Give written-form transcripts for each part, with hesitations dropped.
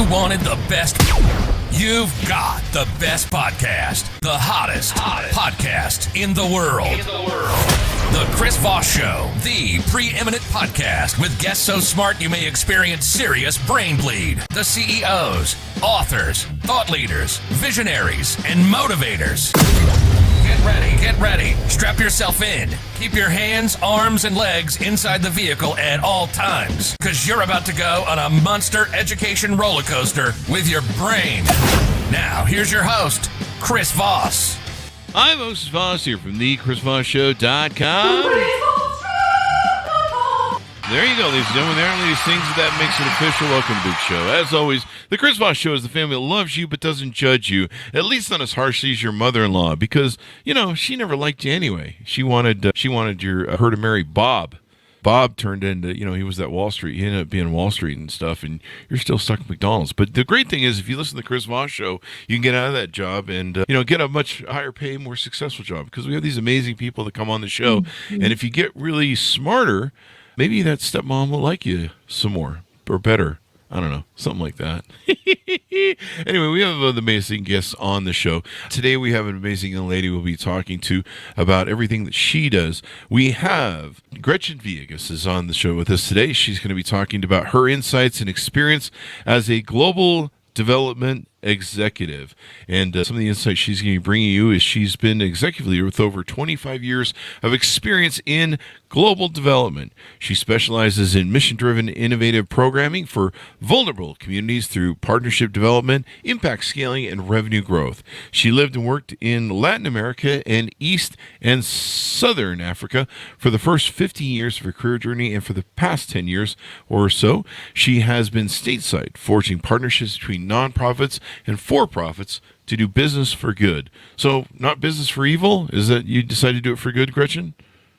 You wanted the best. You've got the best podcast. The hottest podcast in the world. The Chris Voss Show, the preeminent podcast with guests so smart you may experience serious brain bleed. The CEOs, authors, thought leaders, visionaries, and motivators. Get ready. Strap yourself in. Keep your hands, arms, and legs inside the vehicle at all times, because you're about to go on a monster education roller coaster with your brain. Now, here's your host, Chris Voss. I'm Chris Voss here from thechrisvossshow.com. There you go, ladies and gentlemen. There are these things that makes it official. Welcome to the big show. As always, the Chris Voss Show is the family that loves you but doesn't judge you, at least not as harshly as your mother-in-law, because, you know, she never liked you anyway. She wanted her to marry Bob. Bob turned into, you know, he was at Wall Street. He ended up being Wall Street and stuff, and you're still stuck at McDonald's. But the great thing is, if you listen to the Chris Voss Show, you can get out of that job and, get a much higher pay, more successful job, because we have these amazing people that come on the show. Mm-hmm. And if you get really smarter, maybe that stepmom will like you some more or better. I don't know, something like that. Anyway, we have amazing guests on the show. Today we have an amazing young lady we'll be talking to about everything that she does. We have Gretchen Villegas is on the show with us today. She's going to be talking about her insights and experience as a global development executive. And some of the insights she's going to be bringing you is she's been executive leader with over 25 years of experience in global development. She specializes in mission-driven innovative programming for vulnerable communities through partnership development, impact scaling, and revenue growth. She lived and worked in Latin America and East and Southern Africa for the first 15 years of her career journey, and for the past 10 years or so, she has been stateside, forging partnerships between nonprofits and for-profits to do business for good. So, not business for evil? Is that you decided to do it for good, Gretchen?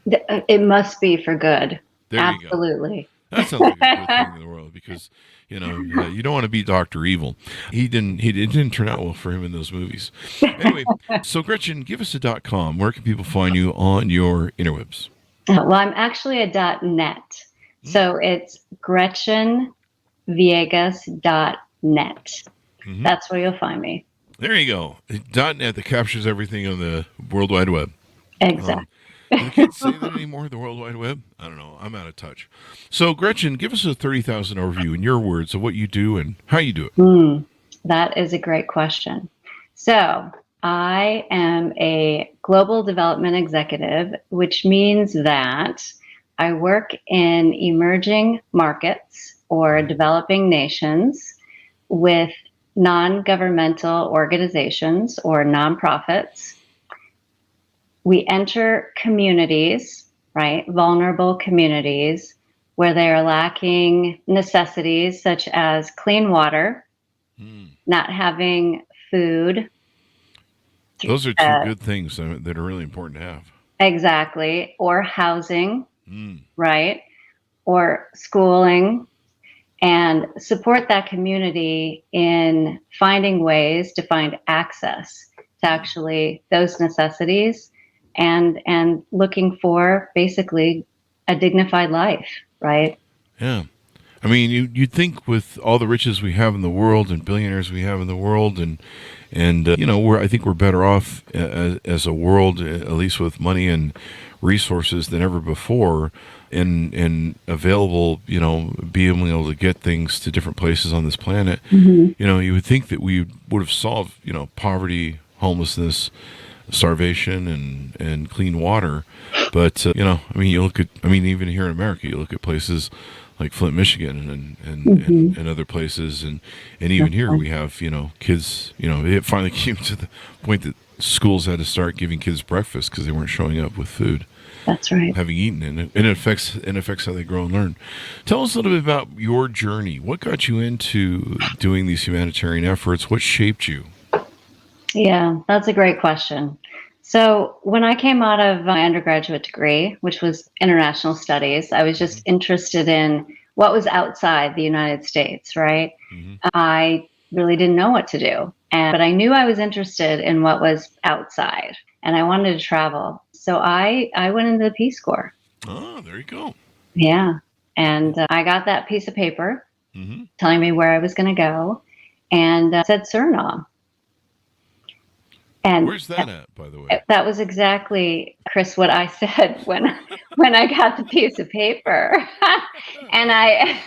It must be for good. There Absolutely. You go. That sounds like a good thing in the world, because you don't want to be Dr. Evil. It didn't turn out well for him in those movies. Anyway, so Gretchen, give us a .com. Where can people find you on your interwebs? Well, I'm actually a .net. So it's GretchenVillegas.net. Mm-hmm. That's where you'll find me. There you go. .net that captures everything on the World Wide Web. Exactly. I can't say that anymore, the World Wide Web. I don't know. I'm out of touch. So, Gretchen, give us a 30,000 overview in your words of what you do and how you do it. That is a great question. So, I am a global development executive, which means that I work in emerging markets or developing nations with non-governmental organizations or nonprofits. We enter communities, right, vulnerable communities, where they are lacking necessities such as clean water, not having food. Those are two good things that are really important to have. Exactly. Or housing, right, or schooling, and support that community in finding ways to find access to actually those necessities, and looking for basically a dignified life, right? Yeah. I mean, you'd think with all the riches we have in the world and billionaires we have in the world, I think we're better off as a world, at least with money and resources, than ever before, and available, being able to get things to different places on this planet. Mm-hmm. You would think that we would have solved, poverty, homelessness, starvation, and clean water. But, even here in America, you look at places like Flint, Michigan, and other places, and even here we have, kids, it finally came to the point that schools had to start giving kids breakfast because they weren't showing up with food. That's right. Having eaten, and it affects how they grow and learn. Tell us a little bit about your journey. What got you into doing these humanitarian efforts? What shaped you? Yeah, that's a great question. So when I came out of my undergraduate degree, which was international studies, I was just interested in what was outside the United States, right? Mm-hmm. I really didn't know what to do. But I knew I was interested in what was outside, and I wanted to travel. So I went into the Peace Corps. Oh, there you go. Yeah. And I got that piece of paper telling me where I was going to go. and said Suriname. And where's that at, by the way? that was exactly, Chris, what I said when I got the piece of paper. And I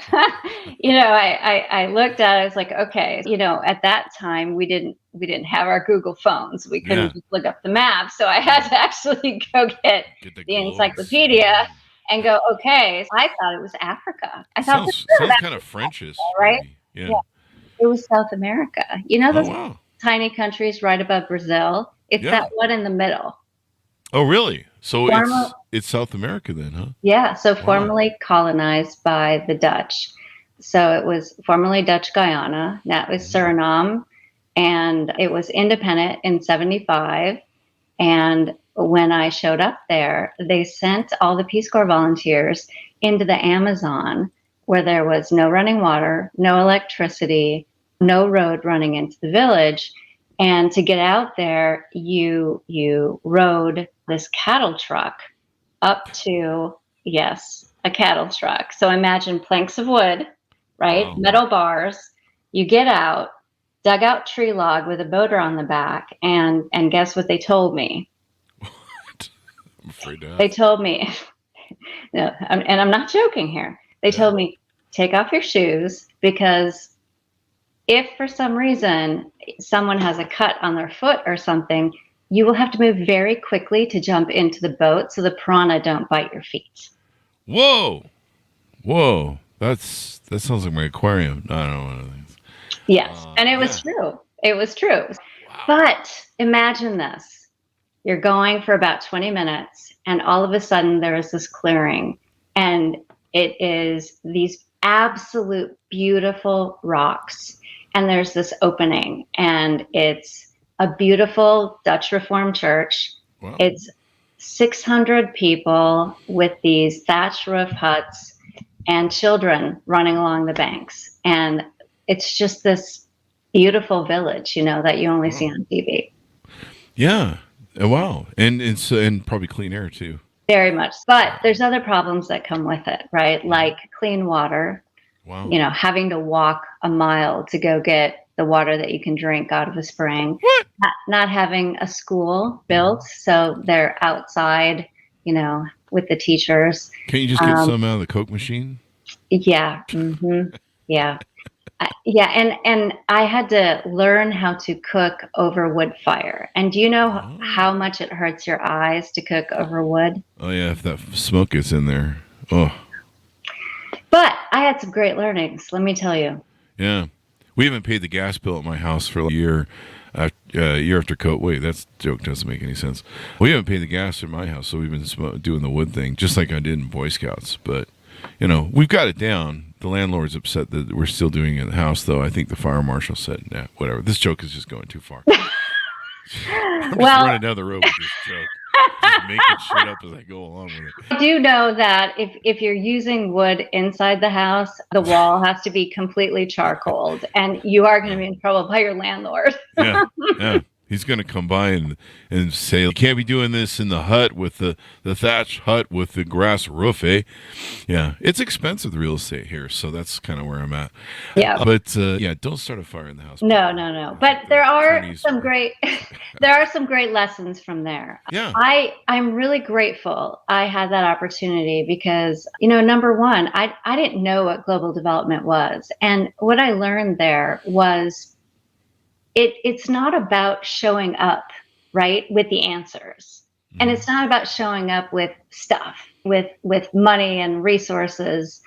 looked at it, I was like, okay, at that time we didn't have our Google phones. We couldn't just look up the map. So I had to actually go get the encyclopedia and go, okay. So I thought it was Africa. I thought sounds kind of Frenchish, right? Yeah. It was South America. Those tiny countries right above Brazil. It's that one in the middle. Oh, really? So it's South America then, huh? Yeah. So formerly colonized by the Dutch. So it was formerly Dutch Guyana. That was Suriname. And it was independent in 1975. And when I showed up there, they sent all the Peace Corps volunteers into the Amazon, where there was no running water, no electricity, no road running into the village. And to get out there, you rode this cattle truck up to, a cattle truck. So imagine planks of wood, right? Wow. Metal bars. You get out, dugout tree log with a motor on the back, and guess what they told me? What? I'm afraid to ask. They told me, no, and I'm not joking here. They told me, take off your shoes, because if for some reason someone has a cut on their foot or something, you will have to move very quickly to jump into the boat so the piranha don't bite your feet. Whoa. That sounds like my aquarium. I don't know what it is. Yes, and it was true. It was true. Wow. But imagine this. You're going for about 20 minutes, and all of a sudden there is this clearing, and it is these absolute beautiful rocks. And there's this opening, and it's a beautiful Dutch Reformed church. Wow. It's 600 people with these thatch roof huts and children running along the banks. And it's just this beautiful village, that you only see on TV. Yeah. Wow. And probably clean air too. Very much. But there's other problems that come with it, right? Like clean water. Wow. Having to walk a mile to go get the water that you can drink out of a spring. What? Not having a school built, so they're outside, with the teachers. Can't you just get some out of the Coke machine? Yeah. Mm-hmm. Yeah. And I had to learn how to cook over wood fire. And do you know how much it hurts your eyes to cook over wood? Oh, yeah, if that smoke is in there. Oh. But I had some great learnings, let me tell you. Yeah. We haven't paid the gas bill at my house for a year after COVID. Wait, that joke doesn't make any sense. We haven't paid the gas at my house, so we've been doing the wood thing, just like I did in Boy Scouts. But, we've got it down. The landlord's upset that we're still doing it in the house, though. I think the fire marshal said, nah, whatever. This joke is just going too far. I'm just running down the road with this joke. Just making shit up as I go along with it. I do know that if you're using wood inside the house, the wall has to be completely charcoaled, and you are going to be in trouble by your landlord. Yeah. He's going to come by and say, you can't be doing this in the hut with the thatch hut with the grass roof, eh? Yeah. It's expensive, the real estate here, so that's kind of where I'm at. Yeah. But, don't start a fire in the house. No. But there are some great lessons from there. Yeah. I'm really grateful I had that opportunity because, number one, I didn't know what global development was. And what I learned there was it's not about showing up, right, with the answers. And it's not about showing up with stuff, with money and resources.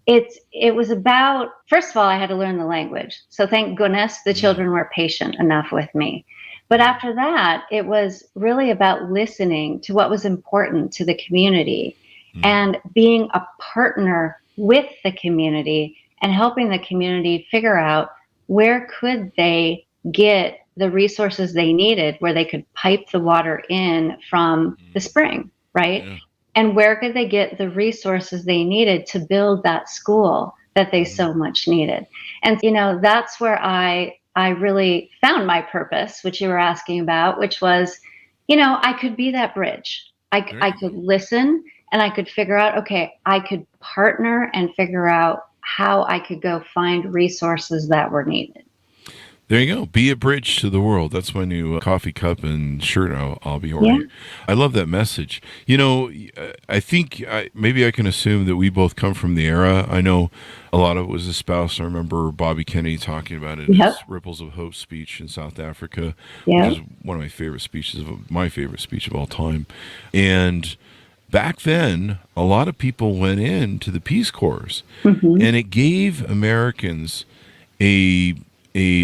It was about, first of all, I had to learn the language. So thank goodness the children were patient enough with me. But after that, it was really about listening to what was important to the community and being a partner with the community and helping the community figure out where could they get the resources they needed, where they could pipe the water in from the spring, right? Yeah. And where could they get the resources they needed to build that school that they so much needed? And, that's where I really found my purpose, which you were asking about, which was, I could be that bridge. I could listen and I could figure out, okay, I could partner and figure out how I could go find resources that were needed. There you go. Be a bridge to the world. That's my new coffee cup and shirt I'll be ordering. Yeah. I love that message. You know, I think maybe I can assume that we both come from the era. I know a lot of it was espoused. I remember Bobby Kennedy talking about it in Yep. his Ripples of Hope speech in South Africa, Yep. which is one of my favorite speeches, my favorite speech of all time. And back then, a lot of people went into the Peace Corps, Mm-hmm. and it gave Americans a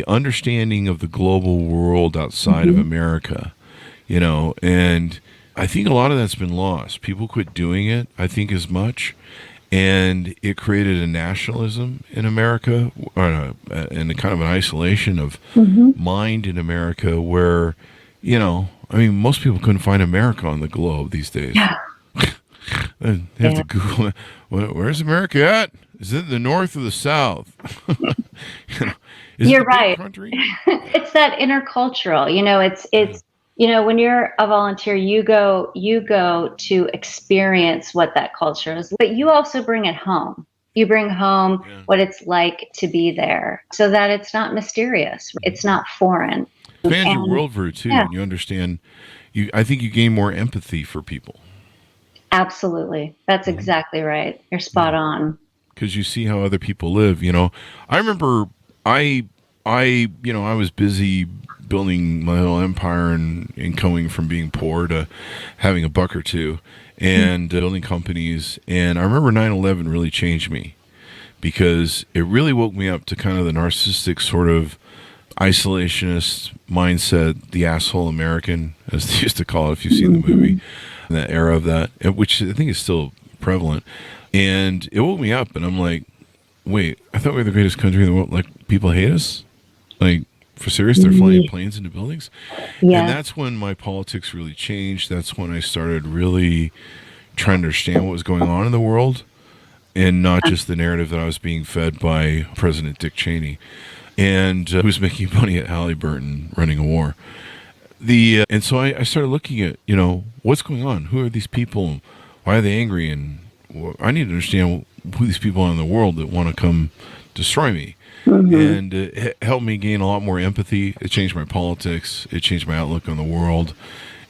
understanding of the global world outside of America, you know, and I think a lot of that's been lost. People quit doing it, I think, as much, and it created a nationalism in America, and a kind of an isolation of mind in America where, you know, I mean, most people couldn't find America on the globe these days. Yeah. They have to Google it. Where's America at? Is it the north or the south? You know, is You're it a big right. country? It's that intercultural, you know, it's you know, when you're a volunteer, you go to experience what that culture is, but you also bring it home. You bring home what it's like to be there so that it's not mysterious. It's not foreign. Expands your worldview too, and you understand. I think you gain more empathy for people. Absolutely. That's exactly right. You're spot on. Because you see how other people live. You know, I remember I was busy building my little empire and going from being poor to having a buck or two and building companies. And I remember 9/11 really changed me because it really woke me up to kind of the narcissistic sort of isolationist mindset, the asshole American, as they used to call it, if you've seen the movie, that era of that, which I think is still prevalent. And it woke me up, and I'm like, wait, I thought we were the greatest country in the world. Like, people hate us? Like, for serious? They're flying planes into buildings? Yeah. And that's when my politics really changed. That's when I started really trying to understand what was going on in the world and not just the narrative that I was being fed by President Dick Cheney and who was making money at Halliburton running a war. And so I started looking at, you know, what's going on? Who are these people? Why are they angry? And I need to understand who these people are in the world that want to come destroy me. And it helped me gain a lot more empathy. It changed my politics. It changed my outlook on the world.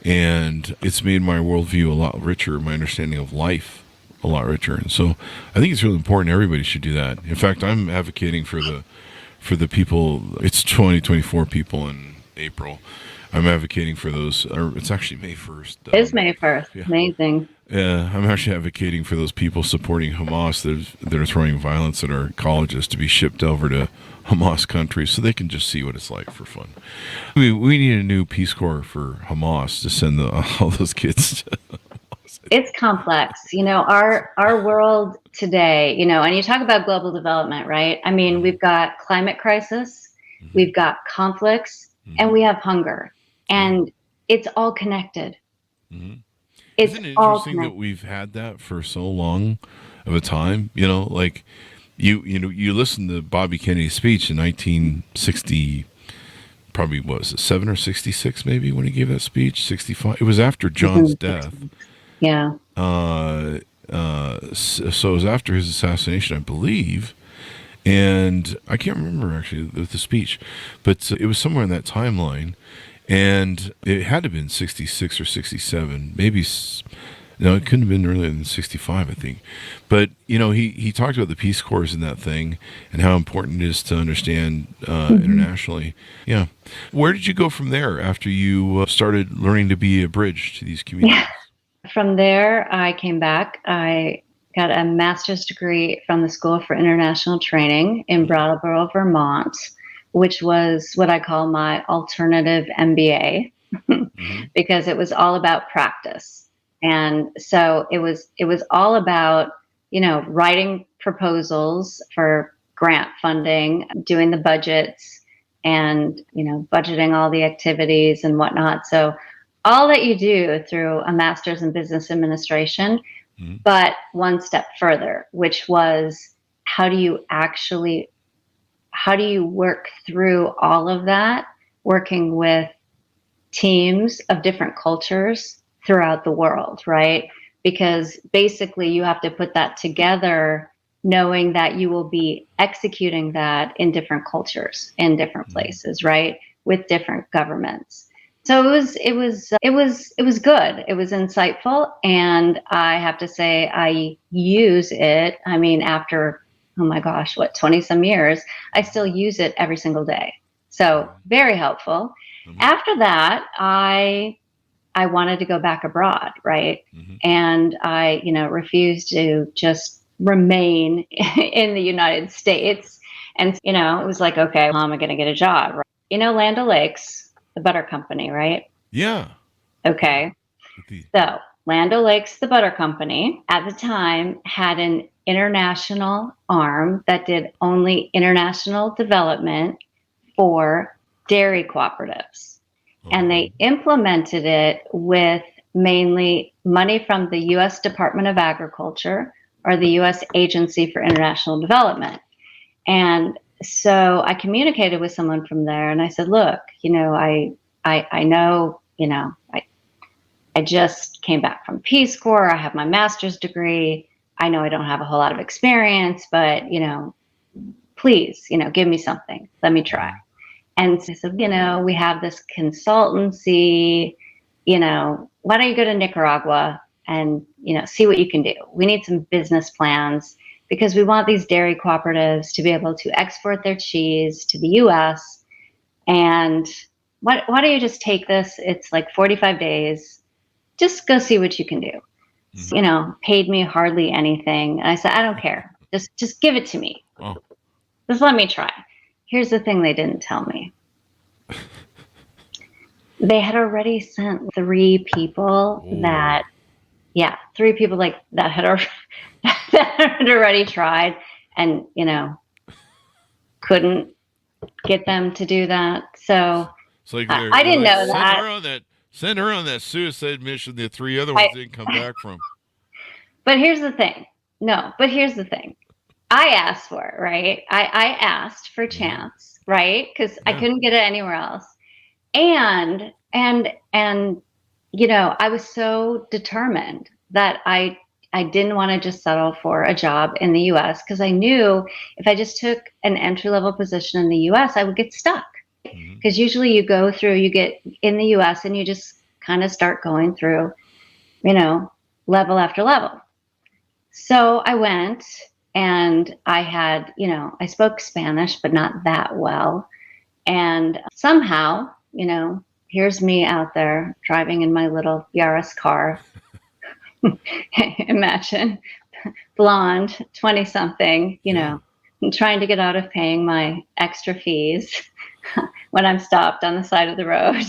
And it's made my worldview a lot richer, my understanding of life a lot richer. And so I think it's really important. Everybody should do that. In fact, I'm advocating for the people. It's 2024 people in April. I'm advocating for those. It's actually May 1st. It's May 1st. Yeah. Amazing. I'm actually advocating for those people supporting Hamas that are throwing violence at our colleges to be shipped over to Hamas countries so they can just see what it's like for fun. I mean, we need a new Peace Corps for Hamas to send all those kids to Hamas. It's complex. You know, our world today, you know, and you talk about global development, right? I mean, we've got climate crisis, we've got conflicts, and we have hunger. And it's all connected. Isn't it interesting that we've had that for so long of a time? You know, like you listen to Bobby Kennedy's speech in 1960, probably what was it, 7 or 66 maybe when he gave that speech, 65. It was after John's death. Yeah. So it was after his assassination, I believe. And I can't remember actually the speech, but it was somewhere in that timeline. And it had to have been 66 or 67, maybe. No, it couldn't have been earlier than 65, I think. But, you know, he talked about the Peace Corps in that thing and how important it is to understand internationally. Yeah. Where did you go from there after you started learning to be a bridge to these communities? Yeah. From there, I came back. I got a master's degree from the School for International Training in Brattleboro, Vermont, which was what I call my alternative MBA because it was all about practice. And so it was all about, you know, writing proposals for grant funding, doing the budgets and, you know, budgeting all the activities and whatnot. So all that you do through a master's in business administration, but one step further, which was how do you work through all of that, working with teams of different cultures throughout the world, right? Because basically you have to put that together knowing that you will be executing that in different cultures, in different places, right? With different governments. So it was good. It was insightful. And I have to say, I use it. I mean, after, oh my gosh, 20 some years, I still use it every single day. So very helpful. After that, I wanted to go back abroad, right? And I, refused to just remain in the United States. And, it was like, okay, how am I going to get a job? Right? Land O'Lakes, the butter company, right? Yeah. Okay. So Land O'Lakes, the butter company, at the time had an international arm that did only international development for dairy cooperatives. And they implemented it with mainly money from the U.S. Department of Agriculture or the U.S. Agency for International Development. And so I communicated with someone from there and I said, look, I know, I just came back from Peace Corps. I have my master's degree. I know I don't have a whole lot of experience, but, please, give me something. Let me try. And so I said, we have this consultancy, why don't you go to Nicaragua and, see what you can do? We need some business plans because we want these dairy cooperatives to be able to export their cheese to the U.S. And why don't you just take this? It's like 45 days. Just go see what you can do. So, paid me hardly anything. And I said, I don't care. Just give it to me. Oh. Just let me try. Here's the thing they didn't tell me. They had already sent 3 people that had already tried and, couldn't get them to do that. So it's like I didn't know that. Send her on that suicide mission the 3 other ones didn't come back from. But here's the thing. I asked for it, right? I asked for a chance, right? Because I couldn't get it anywhere else. And I was so determined that I didn't want to just settle for a job in the U.S. because I knew if I just took an entry-level position in the U.S., I would get stuck. Because usually you get in the U.S. and you just kind of start going through, level after level. So I went and I had, I spoke Spanish, but not that well. And somehow, here's me out there driving in my little Yaris car. Imagine, blonde, 20-something, trying to get out of paying my extra fees when I'm stopped on the side of the road.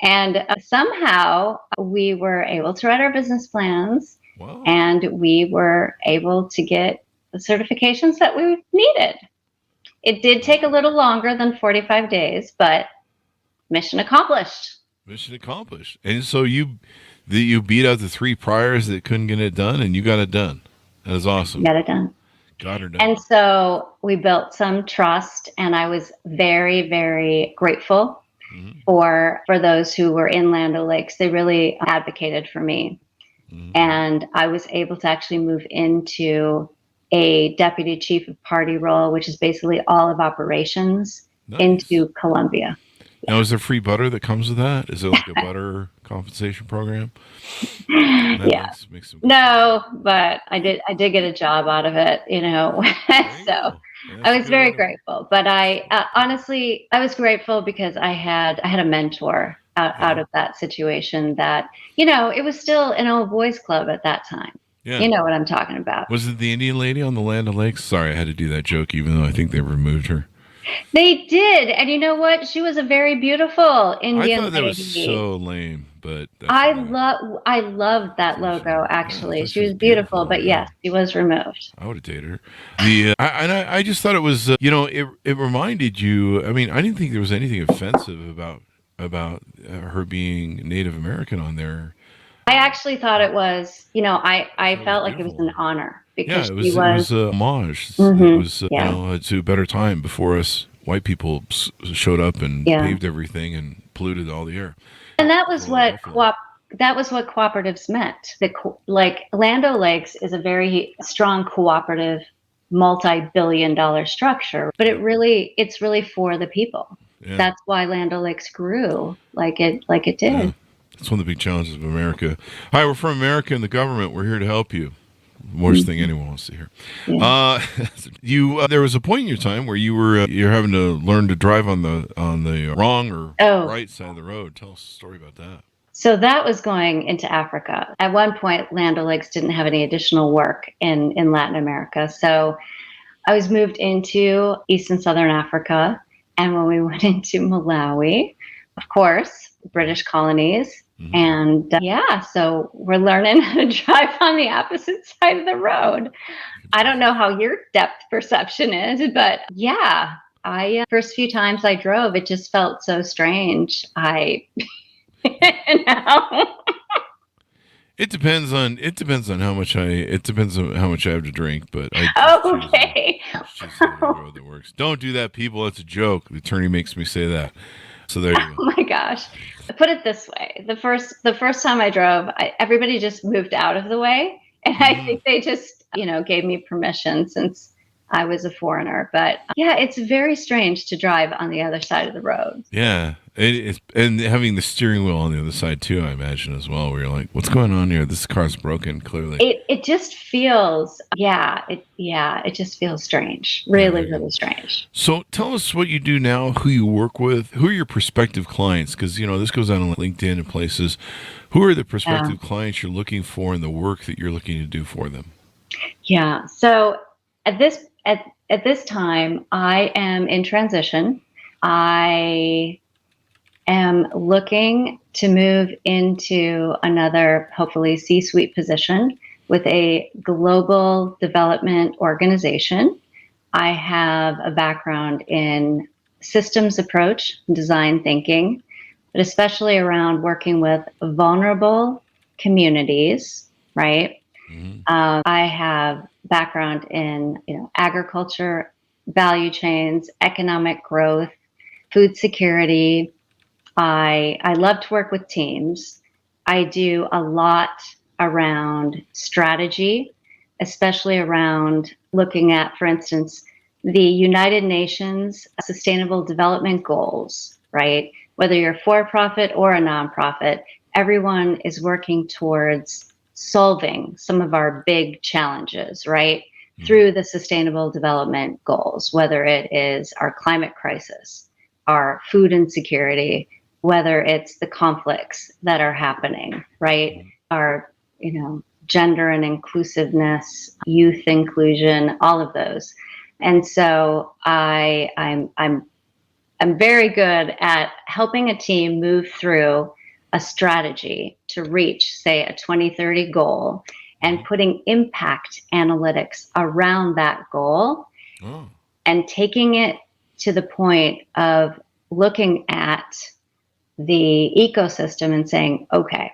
And somehow we were able to write our business plans. Wow. And we were able to get the certifications that we needed. It did take a little longer than 45 days, but mission accomplished. Mission accomplished. And so you beat out the 3 priors that couldn't get it done, and you got it done. That is awesome. Got it done. Got her done. And so we built some trust, and I was very, very grateful for those who were in Land O'Lakes. They really advocated for me. And I was able to actually move into a deputy chief of party role, which is basically all of operations into Colombia. Now, is there free butter that comes with that? Is it like a butter compensation program? Yeah. No, but I did get a job out of it, so I was very grateful. But I honestly, I was grateful because I had a mentor out of that situation that, it was still an old boys club at that time. Yeah. You know what I'm talking about. Was it the Indian lady on the Land O'Lakes? Sorry, I had to do that joke, even though I think they removed her. They did. And you know what? She was a very beautiful Indian lady. I thought that was so lame, but I loved that logo, actually. She was beautiful, but yes, she was removed. I would have dated her. I just thought it was, it reminded you, I mean, I didn't think there was anything offensive about her being Native American on there. I actually thought it was, I felt like it was an honor because it was a homage. It was, to a better time before us white people showed up and paved everything and polluted all the air. And that was what that was what cooperatives meant. Like Land O'Lakes is a very strong cooperative, multi-billion-dollar structure, but it's really for the people. Yeah. That's why Land O'Lakes grew like it did. Yeah. That's one of the big challenges of America. Hi, we're from America and the government. We're here to help you. Worst thing anyone wants to hear. Yeah. There was a point in your time where you're having to learn to drive on the wrong or right side of the road. Tell us a story about that. So that was going into Africa. At one point, Land O'Lakes didn't have any additional work in Latin America. So I was moved into East and Southern Africa. And when we went into Malawi, of course, British colonies. Mm-hmm. And so we're learning how to drive on the opposite side of the road. I don't know how your depth perception is, but yeah, first few times I drove, it just felt so strange. It depends on how much I have to drink, but I choose the road that works. Don't do that, people. It's a joke. The attorney makes me say that. So there you go. Oh my gosh. Put it this way. The first time I drove, everybody just moved out of the way. And I think they just, gave me permission since I was a foreigner. But yeah, it's very strange to drive on the other side of the road. Yeah. And having the steering wheel on the other side too, I imagine as well, where you're like, what's going on here? This car's broken, clearly. It just feels, it just feels strange. Really, really strange. So tell us what you do now, who you work with, who are your prospective clients? Because, this goes on LinkedIn and places. Who are the prospective clients you're looking for and the work that you're looking to do for them? Yeah. So at this time, I am in transition. I am looking to move into another, hopefully, C-suite position with a global development organization. I have a background in systems approach, design thinking, but especially around working with vulnerable communities, right? Mm-hmm. I have background in agriculture, value chains, economic growth, food security. I love to work with teams. I do a lot around strategy, especially around looking at, for instance, the United Nations Sustainable Development Goals, right? Whether you're for-profit or a nonprofit, everyone is working towards solving some of our big challenges, right? Mm-hmm. Through the Sustainable Development Goals, whether it is our climate crisis, our food insecurity, whether it's the conflicts that are happening, right? Our, gender and inclusiveness, youth inclusion, all of those. And so I'm very good at helping a team move through a strategy to reach, say, a 2030 goal and putting impact analytics around that goal and taking it to the point of looking at the ecosystem and saying, okay,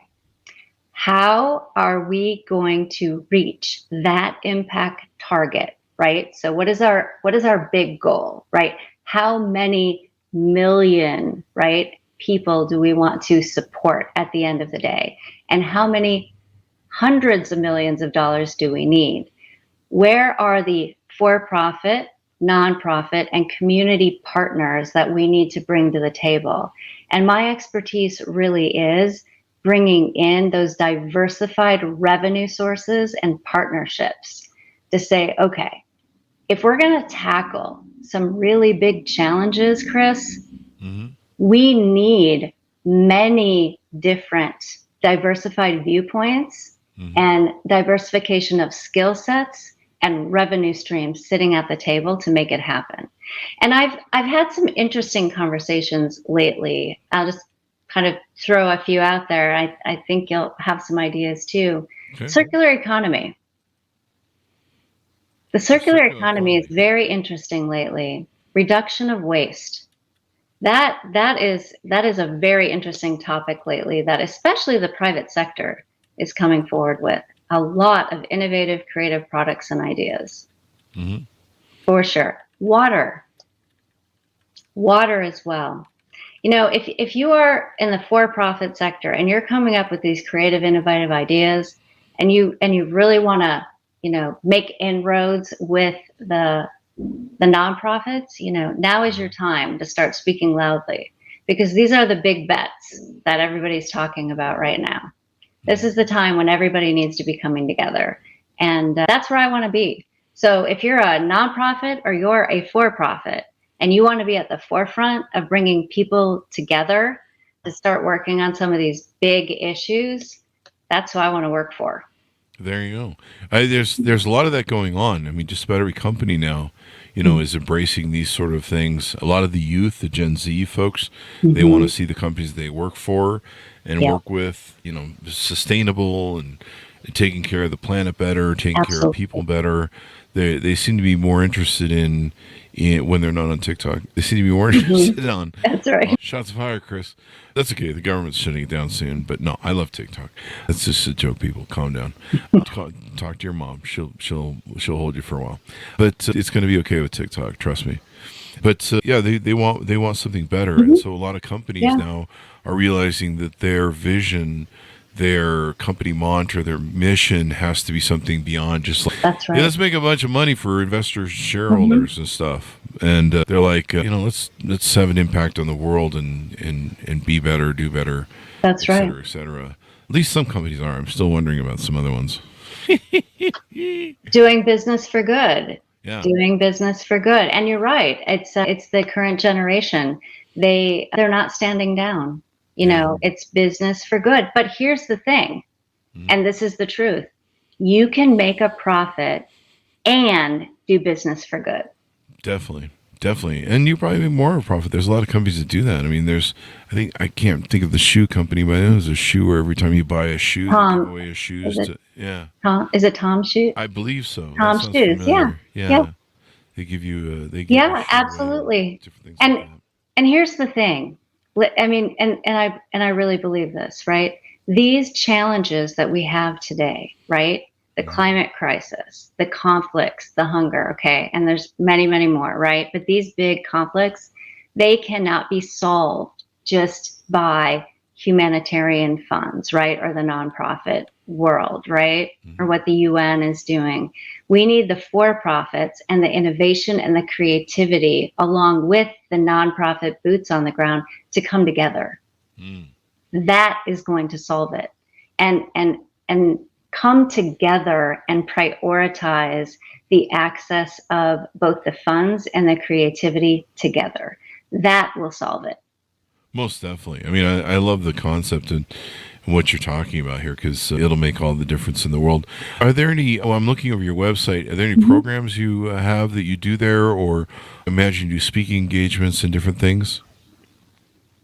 how are we going to reach that impact target, right? So what is our big goal, right? How many million, right, people do we want to support at the end of the day? And how many hundreds of millions of dollars do we need? Where are the for-profit, nonprofit, and community partners that we need to bring to the table? And my expertise really is bringing in those diversified revenue sources and partnerships to say, okay, if we're going to tackle some really big challenges, Chris, we need many different diversified viewpoints and diversification of skill sets and revenue streams sitting at the table to make it happen. And I've had some interesting conversations lately. I'll just kind of throw a few out there. I think you'll have some ideas too. Okay. Circular economy. The circular economy is very interesting lately. Reduction of waste. That is a very interesting topic lately that especially the private sector is coming forward with. A lot of innovative, creative products and ideas. For sure. Water as well. if you are in the for-profit sector and you're coming up with these creative, innovative ideas, and you really want to, make inroads with the nonprofits, now is your time to start speaking loudly, because these are the big bets that everybody's talking about right now. This is the time when everybody needs to be coming together. And that's where I want to be. So if you're a nonprofit or you're a for-profit and you want to be at the forefront of bringing people together to start working on some of these big issues, that's who I want to work for. There you go. There's a lot of that going on. I mean, just about every company now, is embracing these sort of things. A lot of the youth, the Gen Z folks, they want to see the companies they work for and work with, sustainable and taking care of the planet better, taking care of people better. They seem to be more interested in when they're not on TikTok. They seem to be more interested on. That's right. Shots fired, Chris. That's okay. The government's shutting it down soon. But no, I love TikTok. That's just a joke. People, calm down. Talk to your mom. She'll hold you for a while. But it's going to be okay with TikTok. Trust me. But they want something better, and so a lot of companies now are realizing that their vision, their company mantra, their mission has to be something beyond just like, that's right. Let's make a bunch of money for investors, shareholders, and stuff. And they're like, let's have an impact on the world and be better, do better. That's right. Et cetera. At least some companies are. I'm still wondering about some other ones. Doing business for good. Yeah. Doing business for good. And you're right. It's the current generation. They're not standing down. It's business for good. But here's the thing, and this is the truth. You can make a profit and do business for good. Definitely. And you probably make more of a profit. There's a lot of companies that do that. I mean, I can't think of the shoe company, but I know there's a shoe where every time you buy a shoe, they give away a shoes. Is it Tom's Shoes? I believe so. Tom's Shoes, yeah. They give you, absolutely. Different things and like that. And here's the thing. I mean, and I really believe this, right? These challenges that we have today, right? The climate crisis, the conflicts, the hunger, okay? And there's many, many more, right? But these big conflicts, they cannot be solved just by humanitarian funds, right? Or the nonprofit world, right? Or what the UN is doing. We need the for-profits and the innovation and the creativity along with the nonprofit boots on the ground to come together. That is going to solve it. And come together and prioritize the access of both the funds and the creativity together. That will solve it. Most definitely. I mean, I love the concept and what you're talking about here, because it'll make all the difference in the world. Are there any, I'm looking over your website, are there any programs you have that you do there, or imagine you do speaking engagements and different things?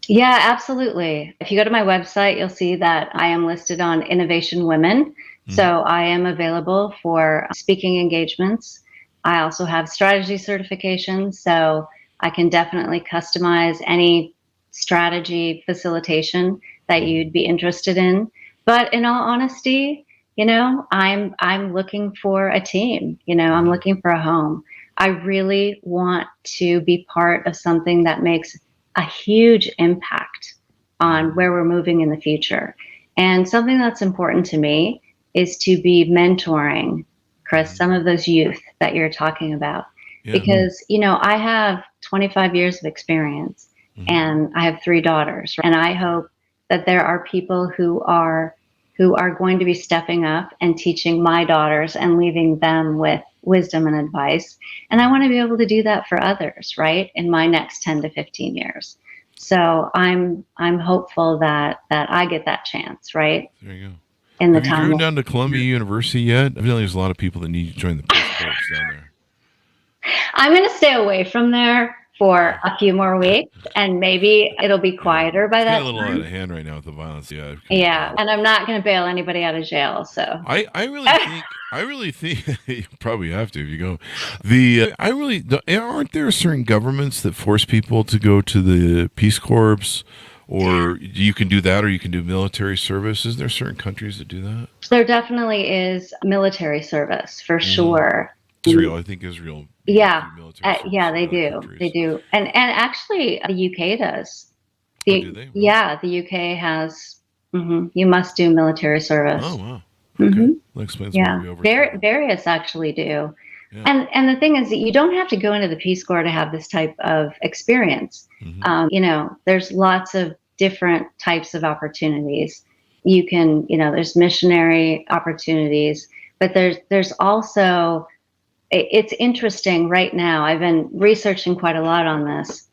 Yeah, absolutely. If you go to my website, you'll see that I am listed on Innovation Women. So I am available for speaking engagements. I also have strategy certifications, so I can definitely customize any strategy facilitation that you'd be interested in. But in all honesty, I'm looking for a team. I'm looking for a home. I really want to be part of something that makes a huge impact on where we're moving in the future. And something that's important to me is to be mentoring, Chris, some of those youth that you're talking about. Because, I have 25 years of experience and I have 3 daughters. And I hope that there are people who are going to be stepping up and teaching my daughters and leaving them with wisdom and advice. And I want to be able to do that for others, right? In my next 10 to 15 years. So I'm hopeful that I get that chance, right? There you go. In the Have you driven down to Columbia University yet? I feel like there's a lot of people that need to join the Peace Corps down there. I'm going to stay away from there for a few more weeks, and maybe it'll be quieter by that time. It's a little out of hand right now with the violence. Yeah, and I'm not going to bail anybody out of jail. So I really think you probably have to if you go. Aren't there certain governments that force people to go to the Peace Corps? Or you can do that, or you can do military service. Is there certain countries that do that? There definitely is military service for sure. Israel, I think Israel. Yeah, they do. They do. And actually, the UK does. do they? Wow. Yeah, the UK has. You must do military service. Oh, wow. Okay. That explains why we overtime. Various actually do. Yeah. And the thing is that you don't have to go into the Peace Corps to have this type of experience. There's lots of different types of opportunities. You can, there's missionary opportunities, but there's also, it's interesting right now. I've been researching quite a lot on this.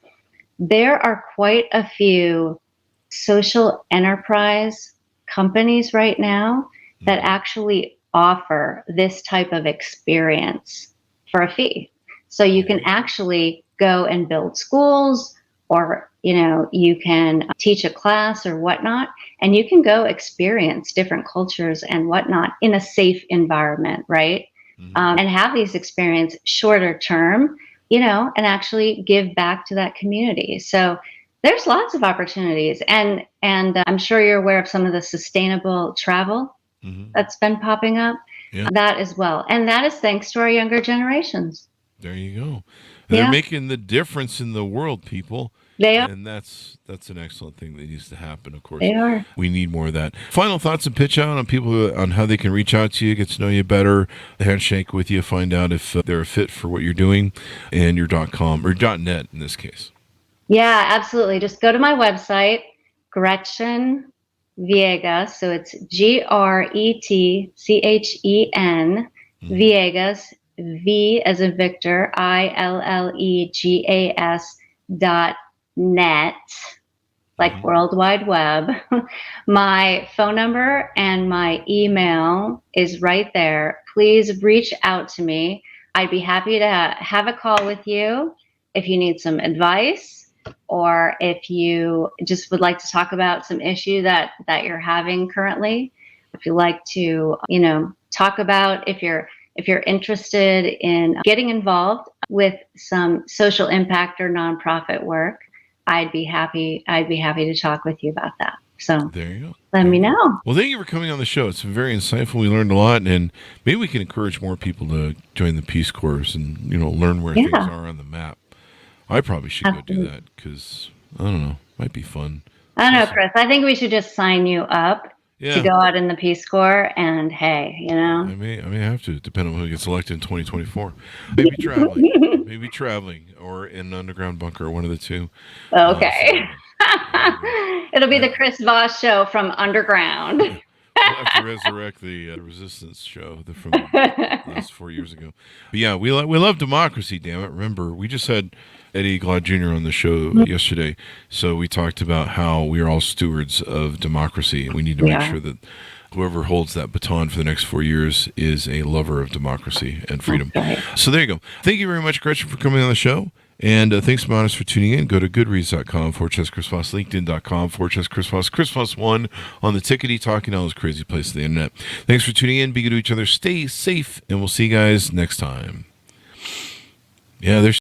There are quite a few social enterprise companies right now that actually offer this type of experience for a fee. So you can actually go and build schools, or you can teach a class or whatnot, and you can go experience different cultures and whatnot in a safe environment, right? And have these experiences shorter term, and actually give back to that community. So there's lots of opportunities, and I'm sure you're aware of some of the sustainable travel that's been popping up. Yeah. That as well, and that is thanks to our younger generations. There you go. They're making the difference in the world, people. They are. And that's an excellent thing that needs to happen, of course. They are. We need more of that. Final thoughts and pitch out on people, on how they can reach out to you, get to know you better, handshake with you, find out if they're a fit for what you're doing, and your .com or .net in this case. Yeah, absolutely. Just go to my website, Gretchen Villegas. So it's GretChen Villegas, V as in Victor, ILLEGAS.net, like World Wide Web. My phone number and my email is right there. Please reach out to me. I'd be happy to have a call with you if you need some advice, or if you just would like to talk about some issue that you're having currently. If you like to, talk about if you're interested in getting involved with some social impact or nonprofit work, I'd be happy to talk with you about that. So there you go. Let me know. Well, thank you for coming on the show. It's been very insightful. We learned a lot, and maybe we can encourage more people to join the Peace Corps and learn where things are on the map. I probably should go do that because, I don't know, might be fun. I don't know, Chris. I think we should just sign you up to go out in the Peace Corps, and hey, I may have to, depending on who gets elected in 2024. Maybe traveling, or in an underground bunker, one of the two. Okay. It'll be the Chris Voss Show from underground. We'll have to resurrect the Resistance show from last 4 years ago. But yeah, we love democracy, damn it. Remember, we just had Eddie Glaude Jr. on the show yesterday. So we talked about how we are all stewards of democracy, and we need to make sure that whoever holds that baton for the next 4 years is a lover of democracy and freedom. Right. So there you go. Thank you very much, Gretchen, for coming on the show. And thanks, Monis, for tuning in. Go to goodreads.com/Chris Voss, LinkedIn.com/Chris Voss, Chris Voss1 on the tickety, talking all those crazy places on the internet. Thanks for tuning in. Be good to each other. Stay safe, and we'll see you guys next time. Yeah, there's